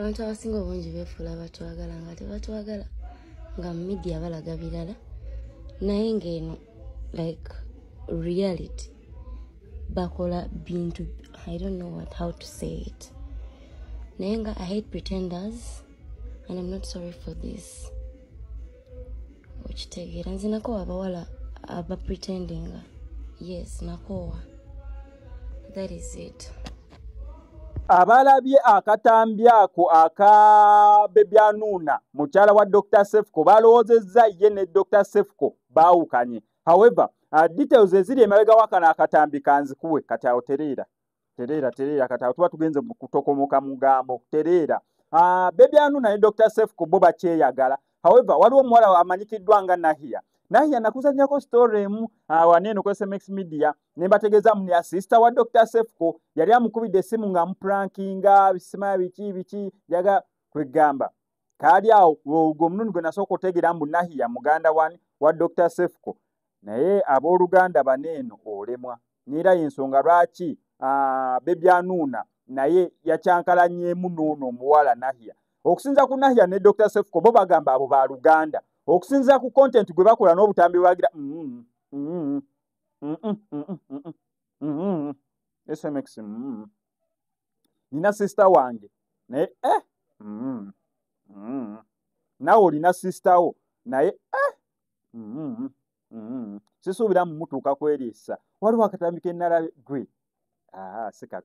abantu abasinga obungi beefuula batwagala nga tebatwagala nga media balaga birala naye ng'eno like reality bakola bintu I don't know how to say it naye nga I hate pretenders and I'm not sorry for this okitegeera nze nakowa abawala aba pretending yes nakowa that is it. Abalabye akatambi ako aka Baby Anuna mukyala wa Dr. Sefko balowoozezza ye ne Dr. Sefko baawukanye. However, details eziri emabega wakana akatambi kanzikuwe kati awo tereera kati awo tuba tugenze mu kutokomoka mugambo tereera. Baby Anuna ne Dr. Sefko bo bakyeyagala. However, waliwo omuwala amanyikiddwa nga Nahia nakuzanyako story emu waneno ku SMX Media nembategeza mu ya sister wa Dr. Sefko yali amukubidde essimu nga muprankinga bisima biki yaga kwegamba kali awo ogwo mununu gwe nasooka otegera mbu Nahia muganda wa Dr. Sefko naye abooluganda baneeno olemwa niera y'ensonga lwaki Baby Anuna naye yakyankalanyeemu n'ono omuwala Nahia okusinza ku Nahia ne Dr. Sefko bo bagamba abo baaluganda okusinza ku content gwe bakola n'obutambi bwagira SMX nina sister wange naye nawe olina sister wo naye sisuubira mu mutuuka kweriisa waliwo akatambi kennala gwe sika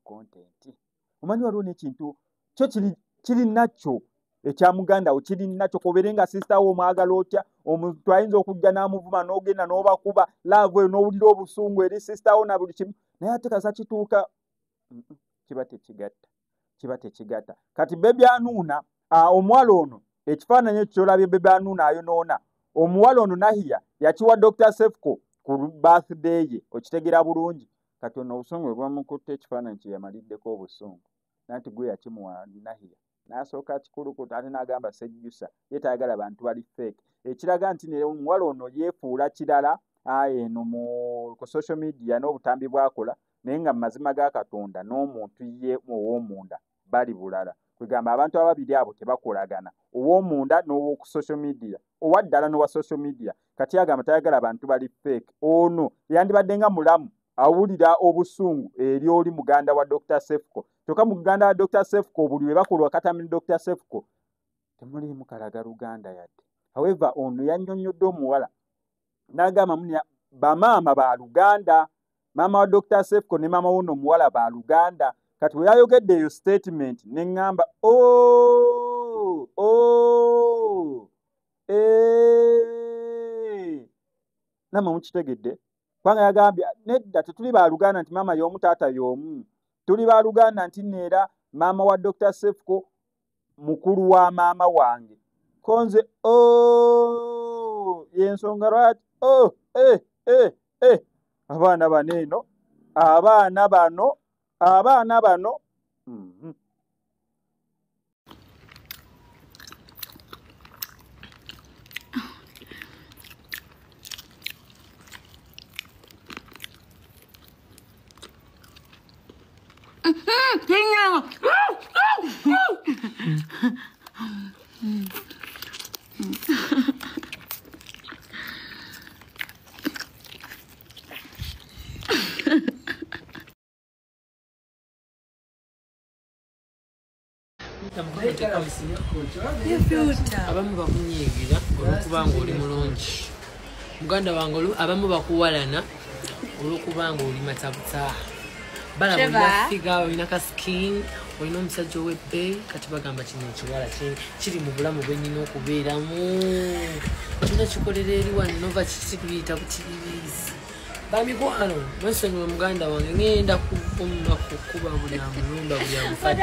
content omanyi waliwo n'ekintu kyo kiri nakyo ekya muganda okiri nakyo koberenga sister wo mwagala otya omuntu ayinza okujja n'amuvuma n'ogenda n'obakuba love eyo n'owulira obusungu eri sister wo na buli kimu naye ate kasa kituuka kiba tekigatta kati Baby Anuna omuwala ono ekifaananyi ekyo kyolabye Baby Anuna ayonoona omuwala ono Nahia yakiwa Dr. Sefko ku birthday ye okitegera bulungi kati ono obusungu bwamukutte ekifaananyi kye yamaliddeko obusungu nanti gwe yakimuwa Nahia n'asooka kikulukuta ate n'agamba sejjusa ye tayagala bantu bali fake ekiraga nti ne omuwala ono yeefuula kirala eno ku social media n'obutambi bwakola naye nga mu mazima ga Katonda n'omuntu ye ow'omunda bali bulala kwegamba abantu ababiri abo tebakolagana ow'omunda n'ow'oku social media owaddala n'owa social media kati agamba tayagala bantu bali fake ono yandibadde nga mulamu awulira obusungu eri oli muganda wa Dr. Sefko kyokka muganda wa Dr. Sefko buli we bakolwa katamini Dr. Sefko temuliimu kalaga luganda yadde. However, ono yannyonnyodde omuwala n'agamba munya bamaama ba Luganda, maama wa Dr. Sefko ne maama wono omuwala ba Luganda. Kati we yayogedde eyo statement ne ŋŋamba namwe mukitegedde kubanga yagambye nedda tetuli ba Luganda nti maama y'omu taata y'omu tuli ba Luganda nti neera maama wa Dr. Sefko mukulu wa maama wange konze yensonga lwaki abaana baneeno abaana bano abamu bakunyiigira olw'okubanga oli mulungi muganda wange abamu bakuwalana olw'okubanga oli matabuta balaba olinafiga olina ka skin olina omusajja ow'ebbeeyi kati bagamba kino ekiwala kiri mu bulamu bwennyina okubeeramu kino kikolera eri wano nova kikiyita bukiririizi bamikwano mwesonyiwe muganda wange ngenda kuvuma kukuba buli amulumba buli amufadde